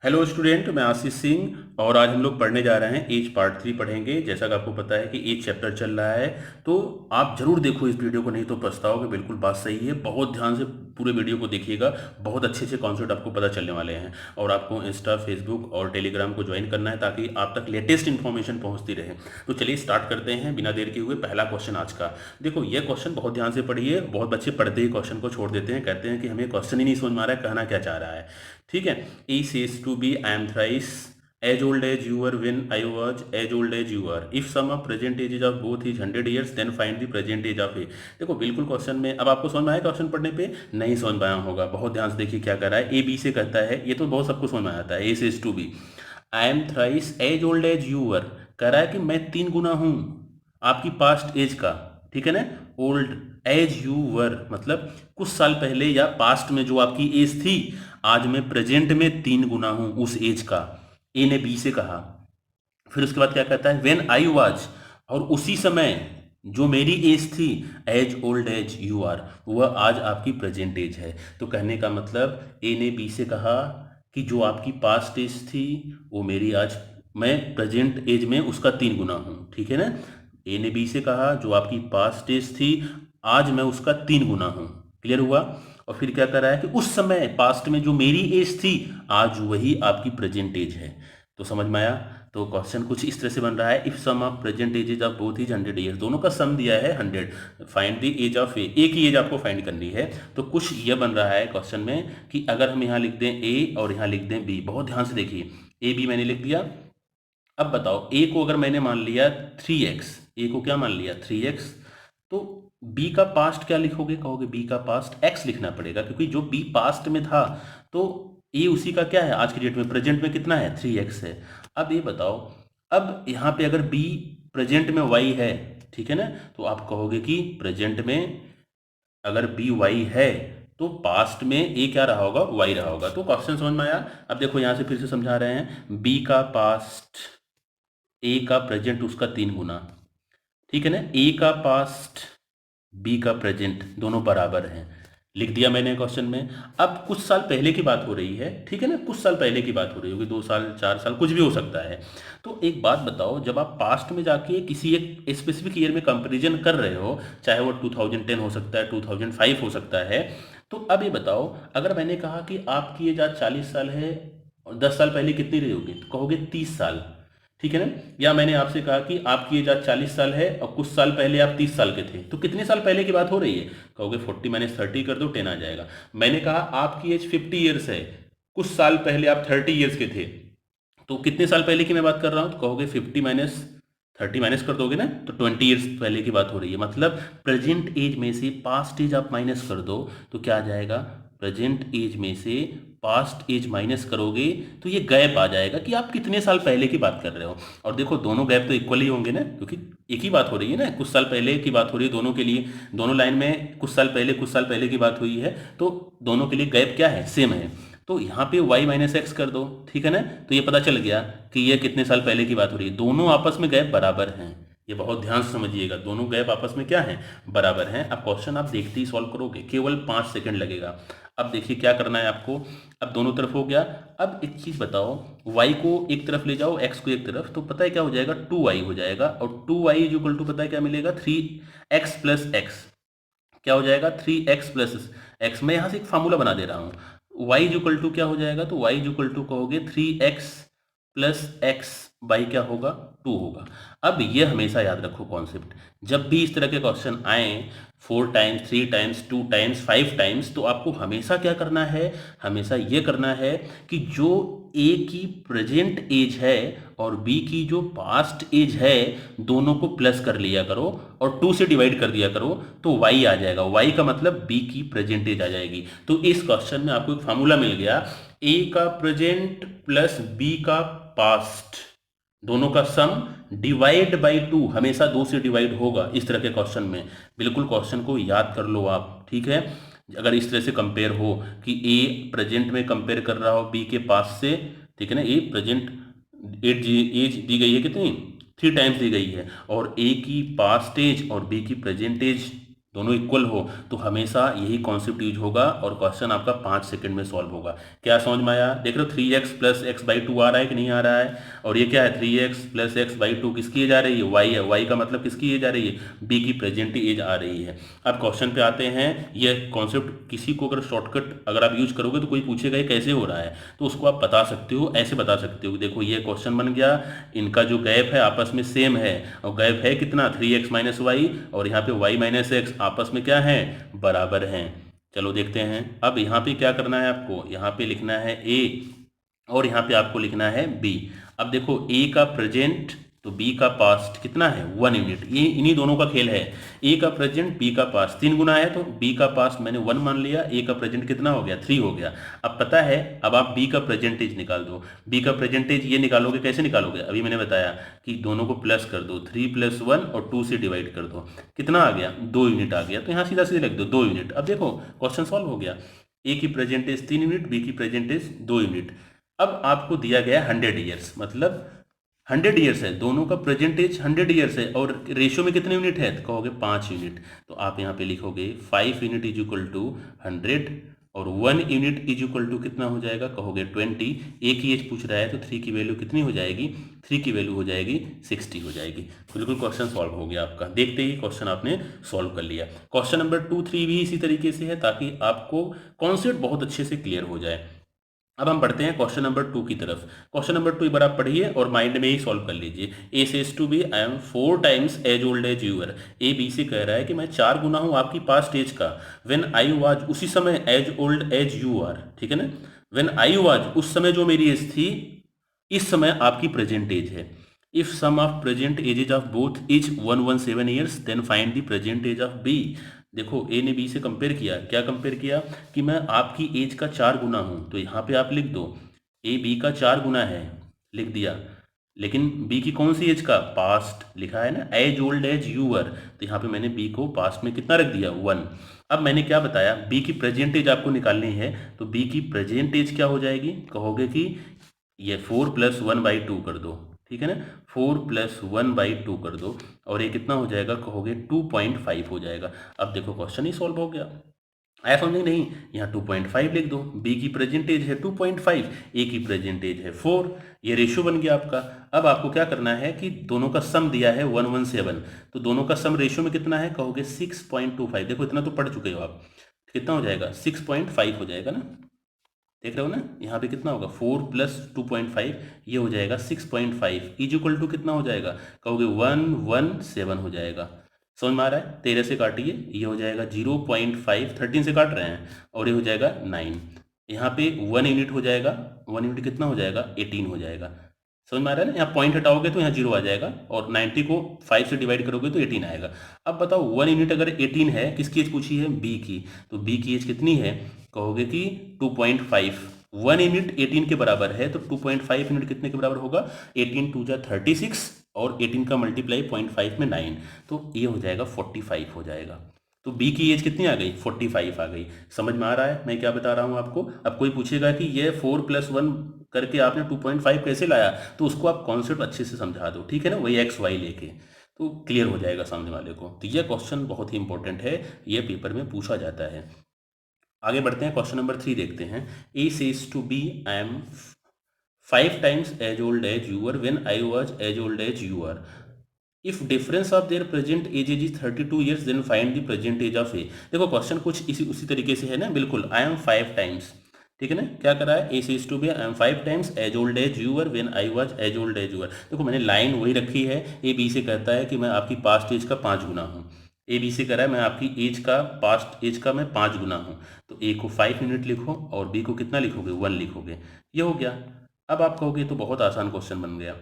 Hello student, मैं आशीष सिंह और आज हम लोग पढ़ने जा रहे हैं एज पार्ट 3 पढ़ेंगे। जैसा कि आपको पता है कि एज चैप्टर चल रहा है, तो आप जरूर देखो इस वीडियो को, नहीं तो पछताओगे। बिल्कुल बात सही है, बहुत ध्यान से पूरे वीडियो को देखिएगा। बहुत अच्छे अच्छे कॉन्सेप्ट आपको पता चलने वाले हैं और आपको इंस्टा, फेसबुक और टेलीग्राम को ज्वाइन करना है ताकि आप तक लेटेस्ट इन्फॉर्मेशन पहुंचती रहे। तो चलिए स्टार्ट करते हैं बिना देर के हुए। पहला क्वेश्चन आज का देखो, ये क्वेश्चन बहुत ध्यान से पढ़िए। बहुत बच्चे पढ़ते ही क्वेश्चन को छोड़ देते हैं, कहते हैं कि हमें क्वेश्चन ही नहीं समझ में आ रहा है, कहना क्या चाह रहा है। ठीक है। E says to B, I am thrice as old as you were when I was as old as you are. If sum of present ages of both is 100 years, then find the present age of A. देखो बिल्कुल question में अब आपको समझ में आया, question पढ़ने पे नहीं समझ में आया होगा। बहुत ध्यान से देखिए क्या कर रहा है। ए बी से कहता है, ये तो बहुत सबको समझ में आता है। ए says to B, I am thrice as old as you were, कह रहा है कि मैं 3 गुना हूँ आपकी पास्ट एज का। ठीक है ना। ओल्ड एज यू वर मतलब कुछ साल पहले या पास्ट में जो आपकी एज थी, आज मैं प्रेजेंट में 3 गुना हूं उस एज का। ए ने बी से कहा। फिर उसके बाद क्या कहता है, वेन आई वॉज, और उसी समय जो मेरी एज थी, as old as you are, वह आज आपकी प्रेजेंट एज है। तो कहने का मतलब ए ने बी से कहा कि जो आपकी पास्ट एज थी वो मेरी आज, मैं प्रेजेंट एज में उसका 3 गुना हूँ। ठीक है ना। ए ने बी से कहा जो आपकी पास्ट एज थी, आज मैं उसका 3 गुना हूँ। क्लियर हुआ। और फिर क्या कर रहा है कि उस समय पास्ट में जो मेरी एज थी, आज वही आपकी प्रेजेंट एज है। तो समझ में आया। तो क्वेश्चन कुछ इस तरह से बन रहा है, if sum of present ages of both is 100 years, दोनों का सम दिया है 100, find the age of A, एक ही एज आपको फाइंड करनी है। तो कुछ यह बन रहा है क्वेश्चन में कि अगर हम यहाँ लिख दें ए और यहाँ लिख दें बी, बहुत ध्यान से देखिए। ए बी मैंने लिख दिया। अब बताओ, ए को अगर मैंने मान लिया 3x, ए को क्या मान लिया 3x, तो बी का पास्ट क्या लिखोगे, कहोगे बी का पास्ट x लिखना पड़ेगा, क्योंकि जो बी पास्ट में था तो ए उसी का क्या है आज की डेट में, प्रेजेंट में कितना है 3x है। अब ये बताओ, अब यहाँ पे अगर बी प्रेजेंट में y है, ठीक है ना, तो आप कहोगे कि प्रेजेंट में अगर बी वाई है तो पास्ट में ए क्या रहा होगा, वाई रहा होगा। तो क्वेश्चन समझ में आया। अब देखो यहां से फिर से समझा रहे हैं, बी का पास्ट ए का प्रेजेंट उसका 3 गुना। ठीक है ना। ए का पास्ट बी का प्रेजेंट दोनों बराबर हैं, लिख दिया मैंने क्वेश्चन में। अब कुछ साल पहले की बात हो रही है, ठीक है ना, कुछ साल पहले की बात हो रही होगी, 2 साल 4 साल कुछ भी हो सकता है। तो एक बात बताओ, जब आप पास्ट में जाके किसी एक स्पेसिफिक ईयर में कंपैरिजन कर रहे हो, चाहे वो 2010 हो सकता है, 2005 हो सकता है, तो अब ये बताओ, अगर मैंने कहा कि आपकी एज आज 40 साल है और 10 साल पहले कितनी रही होगी, तो कहोगे 30 साल। ठीक है ना। या मैंने आपसे कहा कि आपकी एज आज 40 साल है और कुछ साल पहले आप 30 साल के थे, तो कितने साल पहले की बात हो रही है, कहोगे 40 - 30 कर दो, 10 आ जाएगा। मैंने कहा आपकी एज 50 ईयर्स है, कुछ साल पहले आप 30 ईयर्स के थे, तो कितने साल पहले की मैं बात कर रहा हूँ, तो कहोगे 50 - 30 माइनस कर दोगे ना, तो 20 ईयर्स पहले की बात हो रही है। मतलब प्रेजेंट एज में से पास्ट एज आप माइनस कर दो तो क्या आ जाएगा, प्रेजेंट एज में से पास्ट एज माइनस करोगे तो ये गैप आ जाएगा कि आप कितने साल पहले की बात कर रहे हो। और देखो दोनों गैप तो इक्वल ही होंगे ना, क्योंकि एक ही बात हो रही है ना, कुछ साल पहले की बात हो रही है दोनों के लिए। दोनों लाइन में कुछ साल पहले की बात हुई है, तो दोनों के लिए गैप क्या है, सेम है। तो यहाँ पे y - x कर दो। ठीक है ना। तो ये पता चल गया कि ये कितने साल पहले की बात हो रही है, दोनों आपस में गैप बराबर हैं। ये बहुत ध्यान से समझिएगा, दोनों गैप आपस में क्या हैं, बराबर हैं। अब क्वेश्चन आप देखते ही सॉल्व करोगे, केवल 5 सेकंड लगेगा। अब देखिए क्या करना है आपको। अब दोनों तरफ हो गया। अब एक चीज़ बताओ, y को एक तरफ ले जाओ, x को एक तरफ, तो पता है क्या हो जाएगा, 2y हो जाएगा। और 2y इज इक्वल टू पता है क्या मिलेगा, 3x+x। क्या हो जाएगा, 3x+x। मैं यहाँ से एक फार्मूला बना दे रहा हूँ। y इज इक्वल टू क्या हो जाएगा, तो y इज इक्वल टू कहोगे 3x+x बाई क्या होगा, 2 होगा। अब ये हमेशा याद रखो कॉन्सेप्ट, जब भी इस तरह के क्वेश्चन आए, 4 टाइम्स, 3 टाइम्स, 2 टाइम्स, 5 टाइम्स, तो आपको हमेशा क्या करना है, हमेशा ये करना है कि जो ए की प्रेजेंट एज है और बी की जो पास्ट एज है, दोनों को प्लस कर लिया करो और 2 से डिवाइड कर दिया करो, तो y आ जाएगा। y का मतलब b की प्रेजेंट एज आ जाएगी। तो इस क्वेश्चन में आपको एक फार्मूला मिल गया, a का प्रेजेंट प्लस b का पास्ट, दोनों का सम डिवाइड बाई 2, हमेशा 2 से डिवाइड होगा इस तरह के क्वेश्चन में। बिल्कुल क्वेश्चन को याद कर लो आप। ठीक है। अगर इस तरह से कंपेयर हो कि ए प्रेजेंट में कंपेयर कर रहा हो बी के पास से, ठीक है ना, ए प्रेजेंट एज एज दी गई है कितनी, 3 टाइम्स दी गई है, और ए की पास्ट एज और बी की प्रेजेंट एज दोनों इक्वल हो तो हमेशा यही कॉन्सेप्ट यूज होगा और क्वेश्चन आपका 5 सेकंड में सॉल्व होगा। क्या समझ में आया? देख रहे हो 3x plus x by two आ रहा है कि नहीं आ रहा है? और ये क्या है 3x plus x by to किसकी एज आ रही है? y है। y का मतलब किसकी एज आ रही है? b की प्रेजेंट एज आ रही है। अब क्वेश्चन पे आते हैं। ये कॉन्सेप्ट किसी को अगर शॉर्टकट अगर आप यूज करोगे तो कोई पूछेगा ये कैसे हो रहा है, तो उसको आप बता सकते हो, ऐसे बता सकते हो। देखो ये क्वेश्चन बन गया, इनका जो गैप है आपस में सेम है और गैप है कितना 3x माइनस वाई, और यहाँ पे y माइनस एक्स आपस में क्या है? बराबर हैं। चलो देखते हैं। अब यहाँ पे क्या करना है आपको? यहाँ पे लिखना है a और यहाँ पे आपको लिखना है b। अब देखो a का प्रेजेंट तो b का पास्ट कितना है? 1 यूनिट। ये इन्हीं दोनों का खेल है। a का प्रेजेंट b का पास्ट 3 गुना है तो b का पास्ट मैंने 1 मान लिया, a का प्रेजेंट कितना हो गया? 3 हो गया। अब पता है, अब आप b का प्रेजेंटेज निकाल दो। b का प्रेजेंटेज ये निकालोगे, कैसे निकालोगे? अभी मैंने बताया कि दोनों को प्लस कर दो, 3 प्लस 1 और 2 से डिवाइड कर दो, कितना आ गया? 2 यूनिट आ गया। तो यहाँ सीधा सीधे लिख दो 2 यूनिट। अब देखो क्वेश्चन सॉल्व हो गया। a की प्रेजेंटेज 3 यूनिट, b की प्रेजेंटेज 2 यूनिट। अब आपको दिया गया 100 ईयर्स, मतलब 100 ईयर्स है, दोनों का प्रेजेंट एज 100 ईयर्स है और रेशियो में कितने यूनिट है? तो कहोगे 5 यूनिट। तो आप यहाँ पे लिखोगे 5 यूनिट इज इक्वल टू 100 और 1 यूनिट इज इक्वल टू कितना हो जाएगा? कहोगे 20। एक ही एज पूछ रहा है तो 3 की वैल्यू कितनी हो जाएगी? 3 की वैल्यू हो जाएगी 60 हो जाएगी। बिल्कुल क्वेश्चन सॉल्व हो गया आपका। देखते ही क्वेश्चन आपने सॉल्व कर लिया। क्वेश्चन नंबर 2, 3 भी इसी तरीके से है ताकि आपको कॉन्सेप्ट बहुत अच्छे से क्लियर हो जाए। अब हम बढ़ते हैं क्वेश्चन नंबर 2 की तरफ। क्वेश्चन नंबर 2 एक बार आप पढ़िए और माइंड में ही सॉल्व कर लीजिए। A says to B I am 4 times as old as you are. A B से कह रहा है कि मैं 4 गुना हूं आपकी पास्ट एज का। व्हेन आई वाज, उसी समय as old as you are, ठीक है ना? व्हेन आई वाज, उस समय जो मेरी एज थी, इस समय आपकी प्रेजेंट एज है। If sum of present ages of both is 117 years then find the present age of B. देखो ए ने बी से कंपेयर किया। क्या कंपेयर किया? कि मैं आपकी एज का 4 गुना हूं, तो यहाँ पे आप लिख दो ए बी का 4 गुना है, लिख दिया। लेकिन बी की कौन सी एज का? पास्ट लिखा है ना, as old as you are, तो यहाँ पे मैंने बी को पास्ट में कितना रख दिया? 1। अब मैंने क्या बताया? बी की प्रेजेंट एज आपको निकालनी है, तो बी की प्रेजेंट एज क्या हो जाएगी? कहोगे कि ये 4 प्लस 1/2 कर दो, ठीक है ना? 4 प्लस 1/2 कर दो और ये कितना हो जाएगा? कहोगे 2.5 हो जाएगा। अब देखो क्वेश्चन ही सॉल्व हो गया। आया समझ में? नहीं, यहाँ 2.5 लिख दो। बी की प्रेजेंटेज है 2.5, ए की प्रेजेंटेज है 4। ये रेशियो बन गया आपका। अब आपको क्या करना है कि दोनों का सम दिया है 117, तो दोनों का सम रेशियो में कितना है? कहोगे 6.25। देखो इतना तो पढ़ चुके हो आप। कितना हो जाएगा? 6.5 हो जाएगा ना? देख रहे हो ना? यहाँ पे कितना होगा? 4 प्लस 2.5, ये हो जाएगा 6.5 इज इक्वल टू कितना हो जाएगा? कहोगे 117 हो जाएगा। समझ में आ रहा है? 13 से काटिए, ये हो जाएगा 0.5, 13 से काट रहे हैं और ये हो जाएगा 9। यहाँ पे 1 यूनिट हो जाएगा, 1 यूनिट कितना हो जाएगा? 18 हो जाएगा। समझ में आ रहा है ना? यहाँ पॉइंट हटाओगे तो यहाँ 0 आ जाएगा और 90 को 5 से डिवाइड करोगे तो 18 आएगा। अब बताओ 1 यूनिट अगर 18 है, किसकी एज पूछी है? बी की, तो बी की एज कितनी है? कहोगे कि 2.5। 1 यूनिट 18 के बराबर है तो 2.5 यूनिट कितने के बराबर होगा? 18 2 जा 36 और 18 का मल्टीप्लाई 0.5 में 9, तो ये हो जाएगा 45 हो जाएगा। तो बी की एज कितनी आ गई? 45 आ गई। समझ में आ रहा है मैं क्या बता रहा हूँ आपको? अब कोई पूछेगा कि ये 4 प्लस 1 करके आपने 2.5 कैसे लाया, तो उसको आप कॉन्सेप्ट अच्छे से समझा दो, ठीक है ना? वही एक्स वाई लेके, तो क्लियर हो जाएगा सामने वाले को। तो यह क्वेश्चन बहुत ही इंपॉर्टेंट है, ये पेपर में पूछा जाता है। आगे बढ़ते हैं, क्वेश्चन नंबर 3 देखते हैं। A says to B I am 5 times as old as you are when I was as old as you are. If difference of their present age is 32 years then find the present age of A. देखो question कुछ इसी उसी तरीके से है ना, बिल्कुल। आई am 5 times, ठीक है ना? क्या करा है? A says to B I am 5 times as old as you are when I was as old as you are. देखो मैंने लाइन वही रखी है। ए बी से कहता है कि मैं आपकी पास्ट एज का 5 गुना हूँ। ए बी से कह रहा है मैं आपकी एज का, पास्ट एज का मैं 5 गुना हूँ। तो ए को 5 यूनिट लिखो और बी को कितना लिखोगे? 1 लिखोगे। ये हो गया। अब आप कहोगे तो बहुत आसान क्वेश्चन बन गया।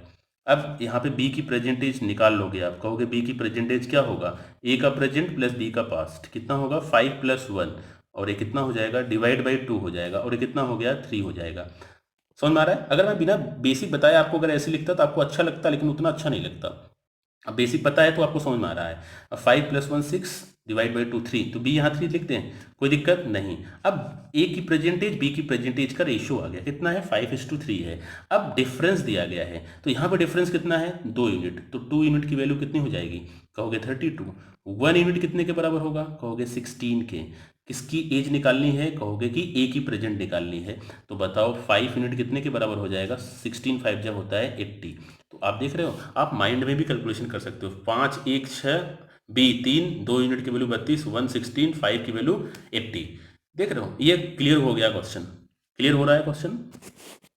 अब यहाँ पे बी की प्रेजेंटेज निकाल लोगे आप। कहोगे बी की प्रेजेंटेज क्या होगा? ए का प्रेजेंट प्लस बी का पास्ट कितना होगा? 5 प्लस 1 और ये कितना हो जाएगा? डिवाइड बाई 2 हो जाएगा और ये कितना हो गया? 3 हो जाएगा। समझ में आ रहा है? अगर मैं बिना बेसिक बताया आपको अगर ऐसे लिखता तो आपको अच्छा लगता, लेकिन उतना अच्छा नहीं लगता। अब बेसिक पता है तो आपको समझ में आ रहा है। अब 5 प्लस 1 6 डिवाइड बाई 2 3, तो बी यहाँ 3 लिखते हैं, कोई दिक्कत नहीं। अब ए की प्रेजेंटेज बी की प्रेजेंटेज का रेशियो आ गया, कितना है 5:3 है। अब डिफरेंस दिया गया है, तो यहाँ पर डिफरेंस कितना है 2 यूनिट, तो 2 यूनिट की वैल्यू कितनी हो जाएगी, कहोगे 32। 1 यूनिट कितने के बराबर होगा, कहोगे 16 के। किसकी एज निकालनी है, कहोगे कि ए की प्रेजेंट निकालनी है। तो बताओ 5 यूनिट कितने के बराबर हो जाएगा, 16 5 जब होता है 80। तो आप देख रहे हो, आप माइंड में भी कैलकुलेशन कर सकते हो, 5 1 6 बी 3, 2 यूनिट की वैल्यू 32, 1 16, 5 की वैल्यू 80। देख रहे हो, ये क्लियर हो गया क्वेश्चन, क्लियर हो रहा है क्वेश्चन।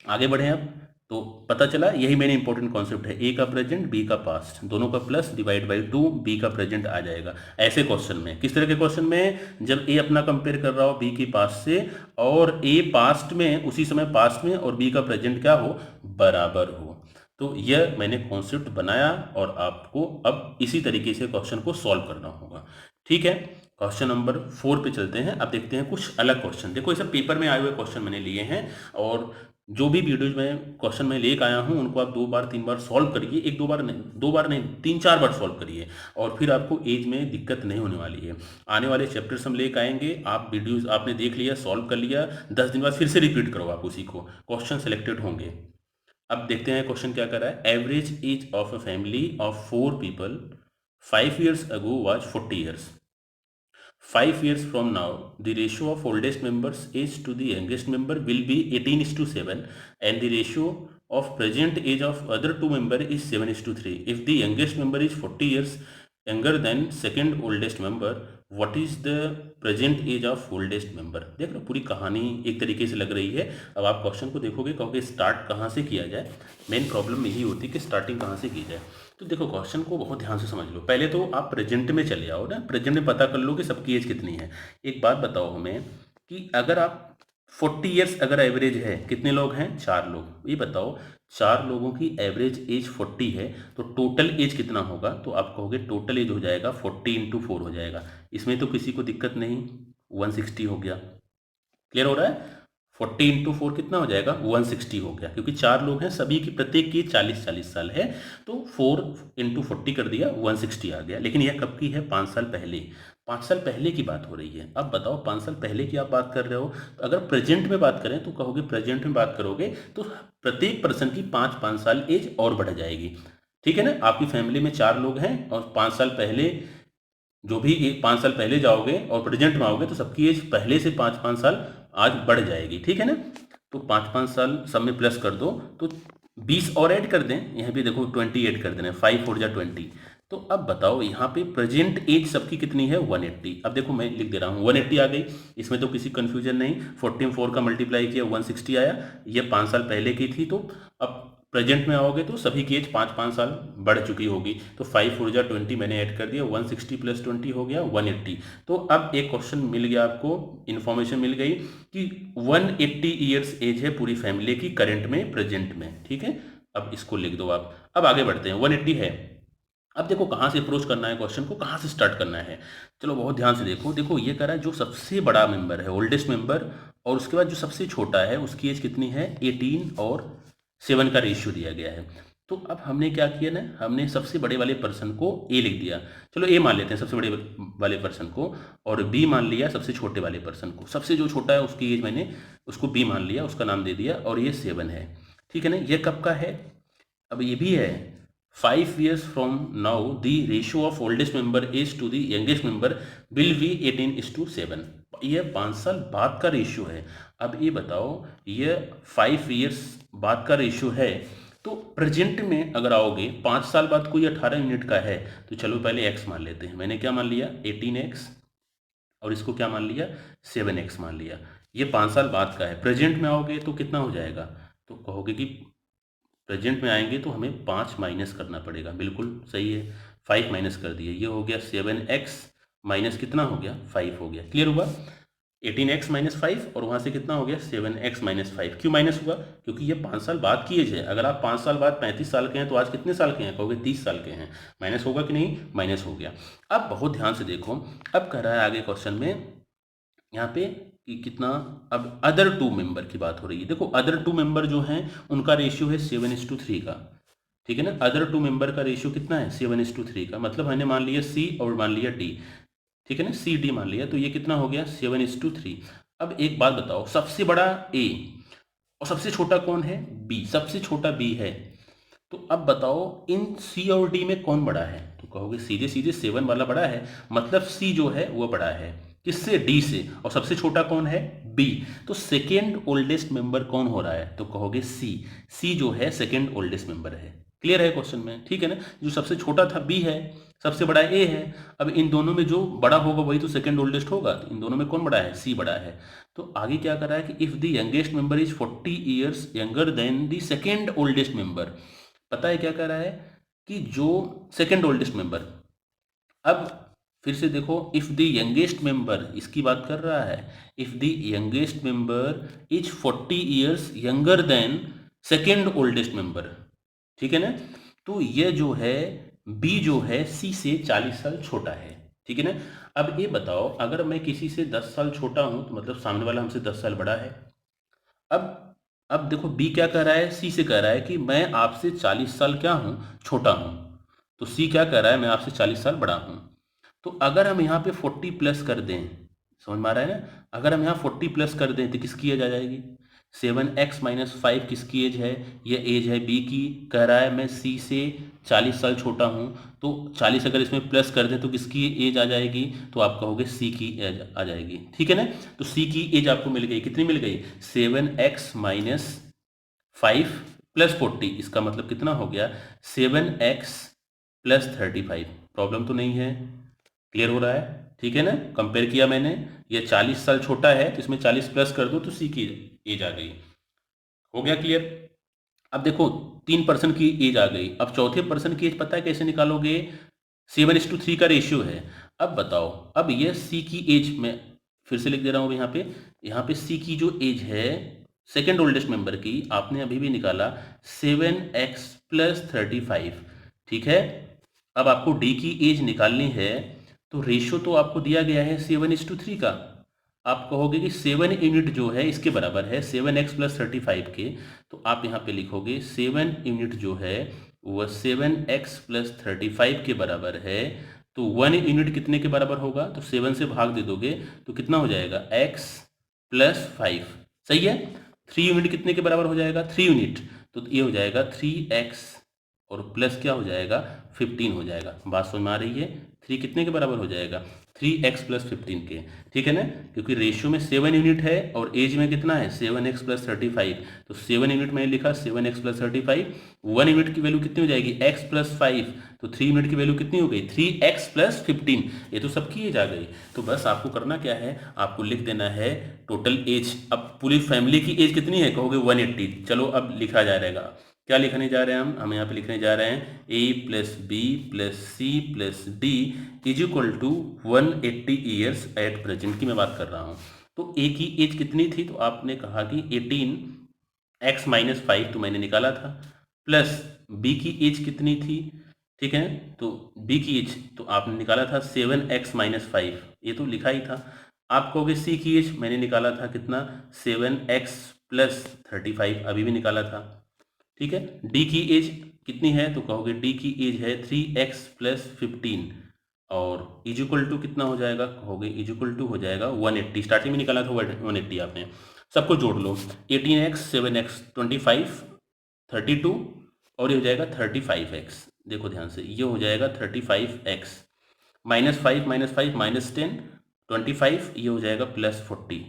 आगे बढ़े अब, तो पता चला यही मेन इंपॉर्टेंट कॉन्सेप्ट है, ए का प्रेजेंट बी का पास्ट, दोनों का प्लस डिवाइड बाई 2, बी का प्रेजेंट आ जाएगा। ऐसे क्वेश्चन में, किस तरह के क्वेश्चन में, जब ए अपना कंपेयर कर रहा हो बी की पास्ट से, और ए पास्ट में उसी समय पास्ट में, और बी का प्रेजेंट क्या हो, बराबर हो। तो यह मैंने कॉन्सेप्ट बनाया, और आपको अब इसी तरीके से क्वेश्चन को सॉल्व करना होगा। ठीक है, क्वेश्चन नंबर 4 पे चलते हैं। अब देखते हैं कुछ अलग क्वेश्चन। देखो, ये सब पेपर में आए हुए क्वेश्चन मैंने लिए हैं, और जो भी वीडियोज में क्वेश्चन में लेकर आया हूँ उनको आप 2 बार 3 बार सॉल्व करिए, 1 2 बार नहीं 3 4 बार सॉल्व करिए, और फिर आपको एज में दिक्कत नहीं होने वाली है। आने वाले चैप्टर्स हम लेकर आएंगे, आप वीडियोज आपने देख लिया, सॉल्व कर लिया, 10 दिन बाद फिर से रिपीट करो आप उसी को, क्वेश्चन सेलेक्टेड होंगे। अब देखते हैं क्वेश्चन क्या कर रहा है। Average age of a family of 4 people 5 years ago was 40 years. 5 years from now, the ratio of oldest member's age to the youngest member will be 18:7, and the ratio of present age of other two member is 7:3. If the youngest member is 40 years younger than second oldest member, what is the present age of oldest member? देख लो, पूरी कहानी एक तरीके से लग रही है। अब आप क्वेश्चन को देखोगे, कहोगे स्टार्ट कहाँ से किया जाए। मेन प्रॉब्लम यही होती है कि स्टार्टिंग कहाँ से की जाए। तो देखो, क्वेश्चन को बहुत ध्यान से समझ लो। पहले तो आप प्रेजेंट में चले आओ ना, प्रेजेंट में पता कर लो कि सबकी एज कितनी है। एक बात बताओ हमें कि अगर आप 40 ईयर्स अगर एवरेज है, कितने लोग हैं, 4 लोग, ये बताओ 4 लोगों की एवरेज एज 40 है, तो टोटल एज कितना होगा। तो आप कहोगे टोटल एज हो जाएगा 40 × 4 हो जाएगा। इसमें तो किसी को दिक्कत नहीं, 160 हो गया। क्लियर हो रहा है, 40 × 4 कितना हो जाएगा, 160 हो गया, क्योंकि 4 लोग हैं, सभी की प्रत्येक की 40-40 साल है, तो 4 × 40 कर दिया, 160 आ गया। लेकिन यह कब की है, 5 साल पहले, 5 साल पहले की बात हो रही है। अब बताओ 5 साल पहले की आप बात कर रहे हो, तो अगर प्रेजेंट में बात करें तो कहोगे, प्रेजेंट में बात करोगे तो प्रत्येक पर्सन की 5-5 साल एज और बढ़ जाएगी। ठीक है ना, आपकी फैमिली में 4 लोग हैं, और 5 साल पहले, जो भी 5 साल पहले जाओगे और प्रेजेंट में आओगे, तो सबकी एज पहले से 5-5 साल आज बढ़ जाएगी। ठीक है ना, तो 5-5 साल सब में प्लस कर दो, तो 20 और ऐड कर दें, यहाँ भी देखो 20 ऐड कर देना, 5 4 जा 20। तो अब बताओ यहाँ पे प्रेजेंट एज सबकी कितनी है, 180। अब देखो मैं लिख दे रहा हूँ, 180 आ गई, इसमें तो किसी कंफ्यूजन नहीं। 14 4 का मल्टीप्लाई किया, 160 आया। ये 5 साल पहले की थी, तो अब प्रेजेंट में आओगे तो सभी की एज 5-5 साल बढ़ चुकी होगी। तो 5 4 जा 20 मैंने ऐड कर दिया, 160 + 20 हो गया 180। तो अब एक क्वेश्चन मिल गया आपको, इन्फॉर्मेशन मिल गई कि 180 ईयर्स एज है पूरी फैमिली की करंट में, प्रेजेंट में। ठीक है, अब इसको लिख दो आप। अब आगे बढ़ते हैं, 180 है। अब देखो कहाँ से अप्रोच करना है क्वेश्चन को, कहाँ से स्टार्ट करना है। चलो बहुत ध्यान से देखो। देखो ये कह रहा है जो सबसे बड़ा मेंबर है, ओल्डेस्ट मेंबर, और उसके बाद जो सबसे छोटा है उसकी एज कितनी है, 18 और 7 का रेशियो दिया गया है। तो अब हमने क्या किया ना, हमने सबसे बड़े वाले पर्सन को ए लिख दिया। चलो ए मान लेते हैं सबसे बड़े वाले पर्सन को, और बी मान लिया सबसे छोटे वाले पर्सन को। सबसे जो छोटा है उसकी एज मैंने उसको बी मान लिया, उसका नाम दे दिया, और ये 7 है। ठीक है ना, ये कब का है, अब ये भी है 5 years from now the ratio of oldest member is to the youngest member will be 18:7। ये 5 साल बाद का रेशियो है। अब ये बताओ, ये 5 years बाद का रेशियो है, तो प्रेजेंट में अगर आओगे 5 साल बाद कोई 18 यूनिट का है, तो चलो पहले x मान लेते हैं। मैंने क्या मान लिया, 18x, और इसको क्या मान लिया, 7x मान लिया। ये 5 साल बाद का है। प्रेजेंट में आओगे तो कितना हो जाएगा, तो कहोगे कि प्रेजेंट में आएंगे तो हमें 5 माइनस करना पड़ेगा। बिल्कुल सही है, 5 माइनस कर दिए, ये हो गया 7x माइनस कितना हो गया, 5 हो गया। क्लियर हुआ, 18x - 5, और वहाँ से कितना हो गया, 7x - 5। क्यों माइनस हुआ, क्योंकि ये 5 साल बाद की एज है। अगर आप 5 साल बाद 35 साल के हैं, तो आज कितने साल के हैं, कहोगे 30 साल के हैं। माइनस होगा कि नहीं, माइनस हो गया। अब बहुत ध्यान से देखो, अब कह रहा है आगे क्वेश्चन में यहाँ पे कि कितना, अब अदर 2 मेंबर की बात हो रही है। देखो अदर 2 मेंबर जो हैं उनका रेशियो है 7:3 का। ठीक है ना, अदर 2 मेंबर का रेशियो कितना है, 7:3 का। मतलब मैंने मान लिया सी और मान लिया डी। ठीक है ना, सी डी मान लिया, तो ये कितना हो गया 7:3। अब एक बात बताओ, सबसे बड़ा ए और सबसे छोटा कौन है, बी, सबसे छोटा बी है। तो अब बताओ इन सी और डी में कौन बड़ा है, तो कहोगे सीधे सीधे 7 वाला बड़ा है, मतलब सी जो है वो बड़ा है किससे, डी से, और सबसे छोटा कौन है, बी। तो सेकेंड ओल्डेस्ट मेंबर कौन हो रहा है, तो कहोगे सी, सी जो है सेकेंड ओल्डेस्ट मेंबर है। क्लियर है क्वेश्चन में, ठीक है ना, जो सबसे छोटा था बी है, सबसे बड़ा ए है। अब इन दोनों में जो बड़ा होगा वही तो सेकेंड ओल्डेस्ट होगा, तो इन दोनों में कौन बड़ा है, सी बड़ा है। तो आगे क्या कर रहा है कि if the youngest member is 40 years younger than the second oldest member. पता है क्या कह रहा है कि जो सेकेंड ओल्डेस्ट मेंबर, अब फिर से देखो, इफ द यंगेस्ट मेंबर इसकी बात कर रहा है, if the youngest member is 40 years younger than second oldest member, ठीक है ना, तो ये जो है बी जो है सी से 40 साल छोटा है, ठीक है ना। अब ये बताओ अगर मैं किसी से 10 साल छोटा हूं तो मतलब सामने वाला हमसे 10 साल बड़ा है। अब अब देखो बी क्या कह रहा है, सी से कह रहा है कि मैं आपसे 40 साल क्या हूँ, छोटा हूँ। तो सी क्या कह रहा है, मैं आपसे 40 साल बड़ा हूँ। तो अगर हम यहाँ पे 40 प्लस कर दें, समझ में आ रहा है ना, अगर हम यहाँ 40 प्लस कर दें तो किसकी एज आ जाएगी, 7x-5 किसकी एज है, ये एज है बी की। कह रहा है मैं सी से 40 साल छोटा हूँ, तो 40 अगर इसमें प्लस कर दें तो किसकी एज आ जाएगी, तो आप कहोगे सी की एज आ जाएगी, ठीक है ना। तो सी की एज आपको मिल गई, कितनी मिल गई, 7x-5 प्लस 40, इसका मतलब कितना हो गया 7x+35। प्रॉब्लम तो नहीं है, क्लियर हो रहा है, ठीक है ना। कंपेयर किया मैंने, ये 40 साल छोटा है तो इसमें 40 प्लस कर दो तो सी की एज आ गई, हो गया क्लियर। अब देखो 3 पर्सन की एज आ गई, अब चौथे पर्सन की एज पता है कैसे निकालोगे, 7:3 का रेशियो है। अब बताओ, अब ये सी की एज में फिर से लिख दे रहा हूँ यहाँ पे सी की जो एज है सेकेंड ओल्डेस्ट मेंबर की, आपने अभी भी निकाला 7x+35, ठीक है। अब आपको डी की एज निकालनी है, तो रेशियो तो आपको दिया गया है 7:3 का। आप कहोगे कि 7 यूनिट जो है इसके बराबर है 7x+35 के, तो आप यहाँ पे लिखोगे 7 यूनिट जो है वह 7x+35 के बराबर है। तो 1 यूनिट कितने के बराबर होगा, तो 7 से भाग दे दोगे तो कितना हो जाएगा x+5, सही है। 3 यूनिट कितने के बराबर हो जाएगा, 3 यूनिट, तो ये हो जाएगा 3x और प्लस क्या हो जाएगा 15 हो जाएगा। बात समझ में आ रही है, 3 कितने के बराबर हो जाएगा 3x+15 के, ठीक है ना, क्योंकि रेशियो में 7 यूनिट है और एज में कितना है 7x+35, तो 7 यूनिट मैंने लिखा 7x+35, 1 यूनिट की वैल्यू कितनी हो जाएगी x+5, तो 3 यूनिट की वैल्यू कितनी हो गई 3x+15, ये तो सबकी एज आ गई। तो बस आपको करना क्या है, आपको लिख देना है टोटल एज। अब पूरी फैमिली की एज कितनी है, कहोगे 180, चलो अब लिखा जा रहेगा, क्या लिखने जा रहे हैं हम यहाँ पे लिखने जा रहे हैं A+B+C+D is equal to 180 years at present की मैं बात कर रहा हूँ। तो ए की एज कितनी थी, तो आपने कहा कि 18x-5 तो मैंने निकाला था, प्लस बी की एज कितनी थी, ठीक है, तो बी की एज तो आपने निकाला था 7x-5, ये तो लिखा ही था। आप कहोगे सी की एज मैंने निकाला था कितना 7x+35, अभी भी निकाला था, ठीक है। डी की एज कितनी है, तो कहोगे डी की एज है 3x+15 और इज इक्वल टू कितना हो जाएगा, कहोगे इज इक्वल टू हो जाएगा 180, स्टार्टिंग में निकाला था 180 आपने। सबको जोड़ लो, 18x 7x 25 32 और ये हो जाएगा 35x, देखो ध्यान से ये हो जाएगा 35x, -5 -10 25, ये हो जाएगा +40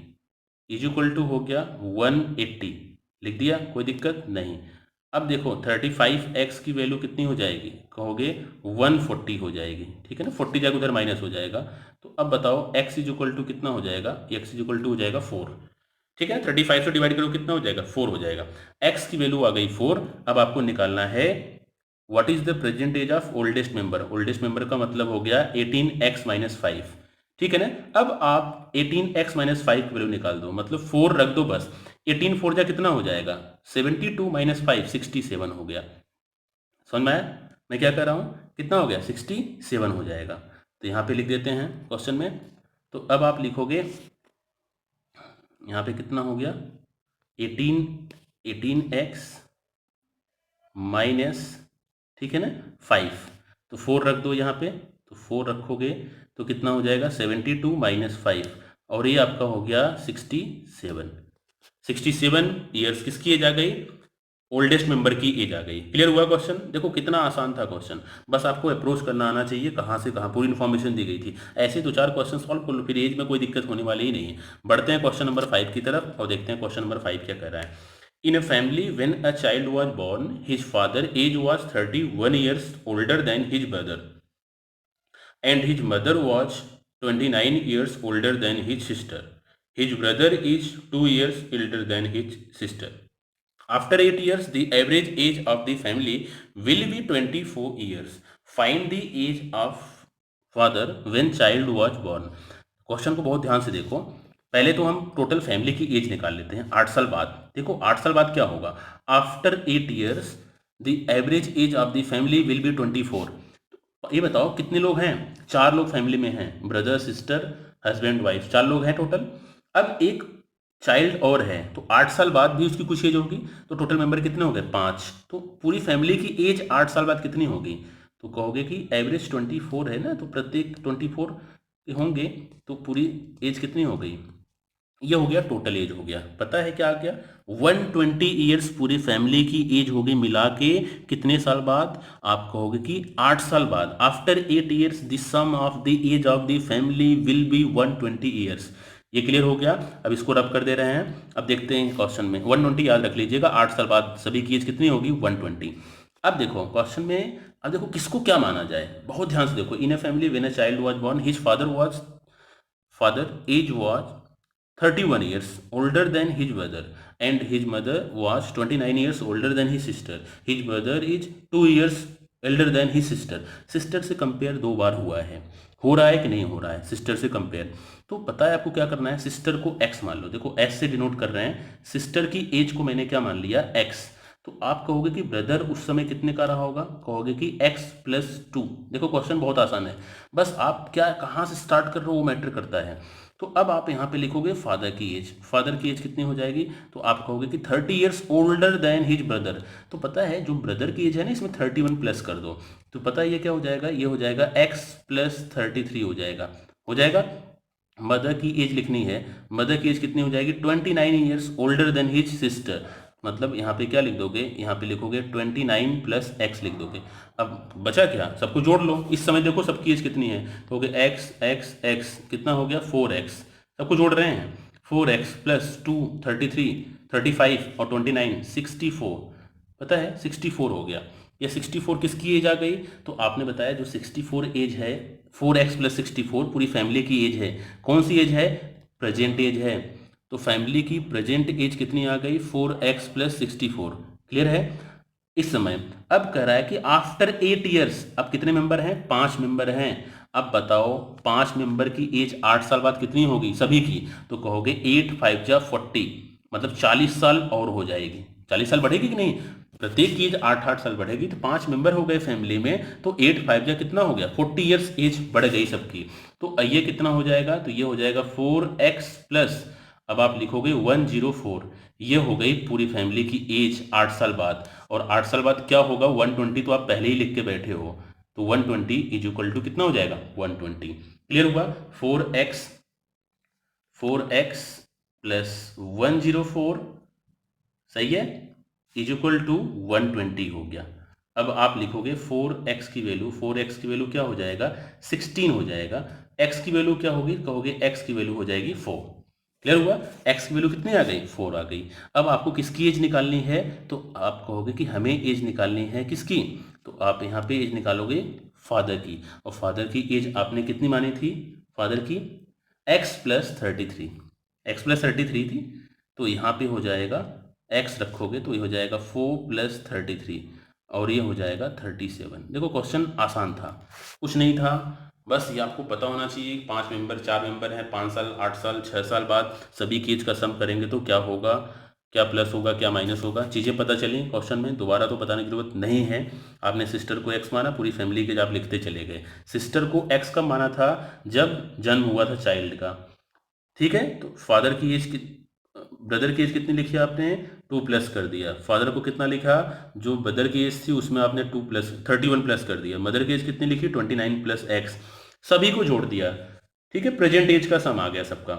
इज इक्वल टू हो गया 180, लिख दिया, कोई दिक्कत नहीं। अब देखो 35x की वैल्यू कितनी हो जाएगी, कहोगे 140 हो जाएगी, ठीक है ना, 40 जाएगा उधर माइनस हो जाएगा। तो अब बताओ x इज इक्वल टू कितना हो जाएगा, x इज इक्वल टू हो जाएगा 4, ठीक है, 35 से डिवाइड करो कितना हो जाएगा 4 हो जाएगा, x की वैल्यू आ गई 4। अब आपको निकालना है what is the present age of oldest member, oldest member का मतलब हो गया 18x-5, ठीक है ना। अब आप 18x-5 की वैल्यू निकाल दो, मतलब 4 रख दो बस, 18 4 जा कितना हो जाएगा 72 - 5 67 हो गया, समझ में आया मैं क्या कर रहा हूँ, कितना हो गया 67 हो जाएगा। तो यहाँ पे लिख देते हैं क्वेश्चन में, तो अब आप लिखोगे यहाँ पे कितना हो गया 18x माइनस, ठीक है ना 5, तो 4 रख दो यहाँ पे, तो 4 रखोगे तो कितना हो जाएगा 72 माइनस 5, और ये आपका हो गया 67। 67 ईयर्स किसकी एज आ गई? ओल्डेस्ट मेंबर की एज आ गई। क्लियर हुआ क्वेश्चन? देखो कितना आसान था क्वेश्चन, बस आपको अप्रोच करना आना चाहिए, कहाँ से कहाँ पूरी इन्फॉर्मेशन दी गई थी। ऐसे दो चार क्वेश्चन सॉल्व कर लो, फिर एज में कोई दिक्कत होने वाली ही नहीं है। बढ़ते हैं क्वेश्चन नंबर 5 की तरफ और देखते हैं क्वेश्चन नंबर 5 क्या कर रहा है। In a family when a child was born his father age was 31 years older than his brother and his mother was 29 years older than his sister. His brother is 2 years older than his sister. After 8 years, the average age of the family will be 24 years. Find the age of father when child was born. Question को बहुत ध्यान से देखो। पहले तो हम total family की as निकाल लेते हैं 8 साल बाद। देखो 8 साल बाद क्या होगा? After 8 years the average age of the family will B 24। ये बताओ कितने लोग हैं? 4 लोग फैमिली में हैं, ब्रदर सिस्टर हस्बैंड वाइफ, 4 लोग हैं टोटल। अब एक चाइल्ड और है, तो 8 साल बाद भी उसकी कुछ एज होगी, तो टोटल मेंबर कितने हो गए? 5। तो पूरी फैमिली की एज 8 साल बाद कितनी होगी? तो कहोगे कि एवरेज 24 है ना, तो प्रत्येक 24 के होंगे, तो पूरी एज कितनी हो गई? ये हो गया टोटल एज हो गया। पता है क्या आ गया? 120 ईयर्स पूरी फैमिली की एज होगी मिला के। कितने साल बाद? आप कहोगे कि 8 साल बाद। After 8 years the sum of the age of the family will be 120 years. ये क्लियर हो गया। अब इसको रब कर दे रहे हैं। अब देखते हैं क्वेश्चन में 120 याद रख लीजिएगा, 8 साल बाद सभी की एज कितनी होगी? 120। अब देखो क्वेश्चन में, अब देखो किसको क्या माना जाए, बहुत ध्यान से देखो। In a family when a child was born his father age was 31 years older than his brother and his mother was 29 years older than his sister. His brother is 2 years elder than his sister. Sister से compare 2 बार हुआ है, हो रहा है कि नहीं हो रहा है? सिस्टर से कंपेयर, तो पता है आपको क्या करना है? सिस्टर को x मान लो। देखो s से डिनोट कर रहे हैं, सिस्टर की एज को मैंने क्या मान लिया? x। तो आप कहोगे कि ब्रदर उस समय कितने का रहा होगा? कहोगे कि x प्लस 2। देखो क्वेश्चन बहुत आसान है, बस आप क्या कहाँ से स्टार्ट कर रहे हो वो मैटर करता है। तो अब आप यहाँ पे लिखोगे फादर की एज। फादर की एज कितनी हो जाएगी? तो आप कहोगे कि 30 years older than his brother. तो पता है जो ब्रदर की एज है ना, इसमें 31 प्लस कर दो, तो पता है ये क्या हो जाएगा? ये हो जाएगा x प्लस 33 हो जाएगा। हो जाएगा। मदर की एज लिखनी है, मदर की एज कितनी हो जाएगी? 29 years older than his sister. मतलब यहाँ पे क्या लिख दोगे? यहाँ पे लिखोगे 29 प्लस एक्स लिख दोगे। अब बचा क्या? सबको जोड़ लो। इस समय देखो सबकी एज कितनी है, तो हो गया एक्स एक्स एक्स, कितना हो गया? 4x। सबको जोड़ रहे हैं, 4x प्लस 2 33 35 और 29 64। पता है 64 हो गया। ये 64 किसकी एज आ गई? तो आपने बताया जो 64 एज है, 4x प्लस 64 पूरी फैमिली की एज है। कौन सी एज है? प्रेजेंट एज है। तो फैमिली की प्रेजेंट एज कितनी आ गई? 4x plus 64। क्लियर है? इस समय अब कह रहा है कि आफ्टर 8 ईयर्स, अब कितने मेंबर हैं? 5 मेंबर हैं। अब बताओ 5 मेंबर की एज 8 साल बाद कितनी होगी सभी की? तो कहोगे 8 5 जा 40, मतलब 40 साल और हो जाएगी। 40 साल बढ़ेगी कि नहीं? प्रत्येक की एज 8 साल बढ़ेगी, तो 5 मेंबर हो गए फैमिली में, तो 8 5 जा कितना हो गया? 40 ईयर्स एज बढ़ गई सबकी। तो ये कितना हो जाएगा? तो ये हो जाएगा 4x प्लस, अब आप लिखोगे 104। ये हो गई पूरी फैमिली की एज 8 साल बाद। और 8 साल बाद क्या होगा? 120 तो आप पहले ही लिख के बैठे हो, तो 120 इज इक्वल टू कितना हो जाएगा? 120। क्लियर हुआ? 4x प्लस 104, सही है, इज इक्वल टू 120 हो गया। अब आप लिखोगे 4x की वैल्यू, 4x की वैल्यू क्या हो जाएगा? 16 हो जाएगा। x की वैल्यू क्या होगी? कहोगे x की वैल्यू हो जाएगी 4। क्लियर हुआ? x की वैल्यू कितनी आ गई? 4 आ गई। अब आपको किसकी एज निकालनी है? तो आप कहोगे कि हमें एज निकालनी है किसकी? तो आप यहाँ पे एज निकालोगे फादर की, और फादर की एज आपने कितनी मानी थी? फादर की x प्लस 33, x प्लस 33 थी। तो यहाँ पे हो जाएगा x रखोगे तो ये हो जाएगा 4 प्लस 33, और ये हो जाएगा 37। देखो क्वेश्चन आसान था, कुछ नहीं था, बस ये आपको पता होना चाहिए। 5 मेंबर 4 मेंबर हैं, 5 साल 8 साल 6 साल बाद सभी की एज का सम करेंगे तो क्या होगा, क्या प्लस होगा क्या माइनस होगा, चीज़ें पता चली क्वेश्चन में। दोबारा तो बताने की जरूरत नहीं है। आपने सिस्टर को एक्स माना, पूरी फैमिली के आप लिखते चले गए। सिस्टर को एक्स कब माना था? जब जन्म हुआ था चाइल्ड का। ठीक है, तो फादर की एज ब्रदर की एज कितनी लिखी आपने? 2 प्लस कर दिया। फादर को कितना लिखा? जो ब्रदर की एज थी उसमें आपने 2 प्लस 31 प्लस कर दिया। मदर की एज कितनी लिखी? 29 प्लस एक्स। सभी को जोड़ दिया, ठीक है, प्रेजेंट एज का सम आ गया सबका।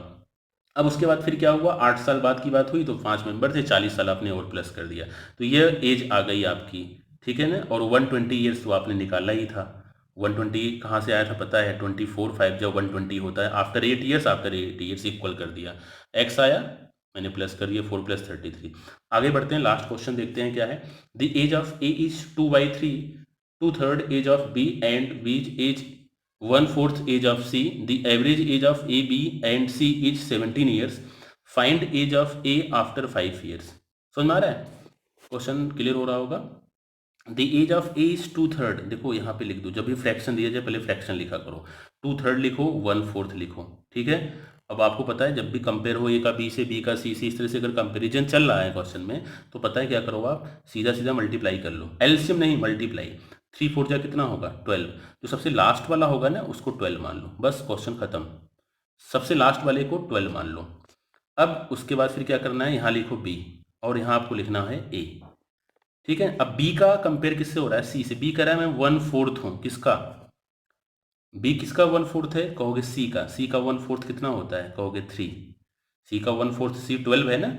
अब उसके बाद फिर क्या हुआ, 8 साल बाद की बात हुई तो 5 मेंबर थे, 40 साल आपने और प्लस कर दिया, तो ये एज आ गई आपकी, ठीक है ना। और 120 ईयर्स तो आपने निकाला ही था। 120 कहाँ से आया था पता है, 24 5 जब 120 होता है, आफ्टर 8 ईयर्स इक्वल कर दिया, एक्स आया, मैंने प्लस कर दिया, 4 + 33। आगे बढ़ते हैं, लास्ट क्वेश्चन देखते हैं क्या है। The age of A is 2/3, 2/3 age of B and B's age 1/4 age of C, the average age of A B and C is 17 years, find age of A after 5 years. समझ में आ रहा है, question clear हो रहा होगा। The age of A is 2/3, देखो यहाँ पे लिख दो, जब भी फ्रैक्शन दिया जाए पहले फ्रैक्शन लिखा करो, 2/3 लिखो, 1/4 लिखो, ठीक है। अब आपको पता है जब भी कंपेयर हो ए का बी से, बी का सी से, इस तरह से अगर कंपेरिजन चल रहा है क्वेश्चन में, तो पता है क्या करो आप, सीधा सीधा मल्टीप्लाई कर लो, एलसीएम नहीं मल्टीप्लाई, 3 4 जा कितना होगा 12, जो सबसे लास्ट वाला होगा ना उसको 12 मान लो, बस क्वेश्चन खत्म, सबसे लास्ट वाले को 12 मान लो। अब उसके बाद फिर क्या करना है, यहाँ लिखो बी और यहाँ आपको लिखना है ए, ठीक है। अब बी का कंपेयर किससे हो रहा है, सी से, बी कह रहा है मैं 1/4 हूँ, किसका, बी किसका 1/4 है, कहोगे सी का, सी का 1/4 कितना होता है, कहोगे 3, सी का 1/4, सी 12 है ना,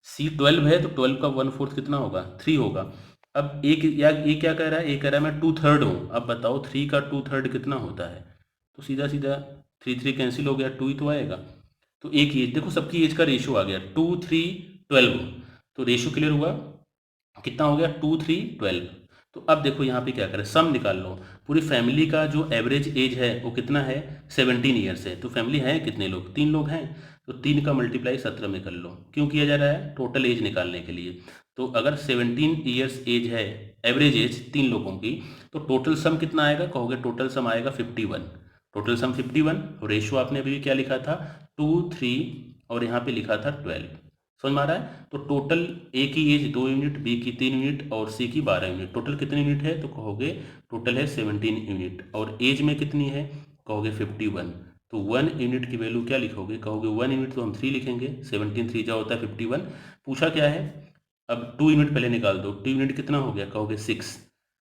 सी 12 है तो 12 का 1/4 कितना होगा, 3 होगा। अब एक या ये क्या कह रहा है, ये कह रहा है मैं 2/3 हूँ, अब बताओ 3 का 2/3 कितना होता है, तो सीधा सीधा 3 3 कैंसिल हो गया, 2 ही तो आएगा। तो एक एज देखो, सबकी एज का रेशियो आ गया 2 3 12, तो रेशियो क्लियर हुआ, कितना हो गया 2 3 12। तो अब देखो यहाँ पे क्या करें, सम निकाल लो, पूरी फैमिली का जो एवरेज एज है वो कितना है, 17 ईयर्स है, तो फैमिली है कितने लोग, 3 लोग हैं, तो 3 का मल्टीप्लाई 17 में कर लो, क्यों किया जा रहा है, टोटल एज निकालने के लिए। तो अगर 17 ईयर्स एज है, एवरेज एज 3 लोगों की, तो टोटल सम कितना आएगा, कहोगे टोटल सम आएगा 51, टोटल सम 51, रेशियो आपने अभी क्या लिखा था 2 3 और यहाँ पे लिखा था 12, समझ में आ रहा है। तो टोटल ए की एज 2 यूनिट, बी की 3 यूनिट और सी की 12 यूनिट, टोटल कितने यूनिट है, तो कहोगे टोटल है 17 यूनिट, और एज में कितनी है, कहोगे 51, तो 1 यूनिट की वैल्यू क्या लिखोगे, कहोगे 1 यूनिट तो हम 3 लिखेंगे, 17 3 जा होता है 51, पूछा क्या है, अब 2 यूनिट पहले निकाल दो, 2 यूनिट कितना हो गया, कहोगे 6,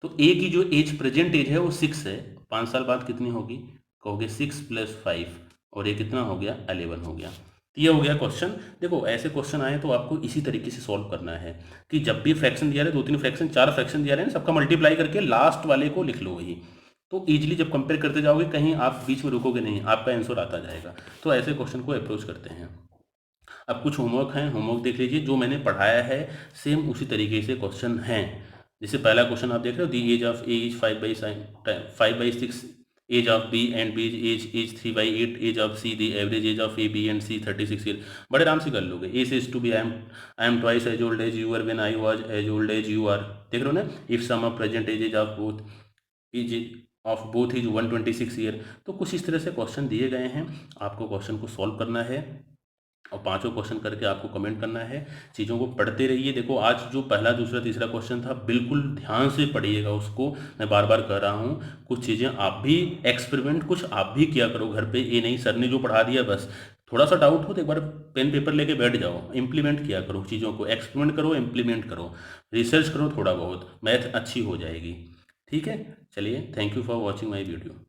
तो ए की जो एज प्रेजेंट एज है वो 6 है, 5 साल बाद कितनी होगी, कहोगे 6 + 5, और ये कितना हो गया 11 हो गया। तो ये हो गया क्वेश्चन। देखो ऐसे क्वेश्चन आए तो आपको इसी तरीके से सॉल्व करना है कि जब भी फ्रैक्शन दिया रहे, 2 3 फ्रैक्शन 4 फ्रैक्शन दिया रहे हैं, सबका मल्टीप्लाई करके लास्ट वाले को लिख लो वही, तो ईजिली जब कंपेयर करते जाओगे कहीं आप बीच में रुकोगे नहीं, आपका आंसर आता जाएगा। तो ऐसे क्वेश्चन को अप्रोच करते हैं। अब कुछ होमवर्क हैं, होमवर्क देख लीजिए, जो मैंने पढ़ाया है सेम उसी तरीके से क्वेश्चन हैं। जैसे पहला क्वेश्चन आप देख रहे हो, the age of A is 5/6, age of B and B age 3/8, age of C, the average age of A B and C 36 year, बड़े आराम से कर लोगे। A says to B I am twice as old as you are when I was as old as you are, देख रहे हो ना, if sum of present age of both is 126 year. तो कुछ इस तरह से क्वेश्चन दिए गए हैं, आपको क्वेश्चन को सॉल्व करना है और पांचों क्वेश्चन करके आपको कमेंट करना है। चीज़ों को पढ़ते रहिए। देखो आज जो पहला दूसरा तीसरा क्वेश्चन था, बिल्कुल ध्यान से पढ़िएगा उसको, मैं बार बार कह रहा हूँ। कुछ चीज़ें आप भी एक्सपेरिमेंट कुछ आप भी किया करो घर पे, ये नहीं सर ने जो पढ़ा दिया बस। थोड़ा सा डाउट हो तो एक बार पेन पेपर लेके बैठ जाओ, इम्प्लीमेंट किया करो, चीज़ों को एक्सपेरिमेंट करो, इम्प्लीमेंट करो, रिसर्च करो, थोड़ा बहुत मैथ अच्छी हो जाएगी। ठीक है, चलिए, thank you for watching my video.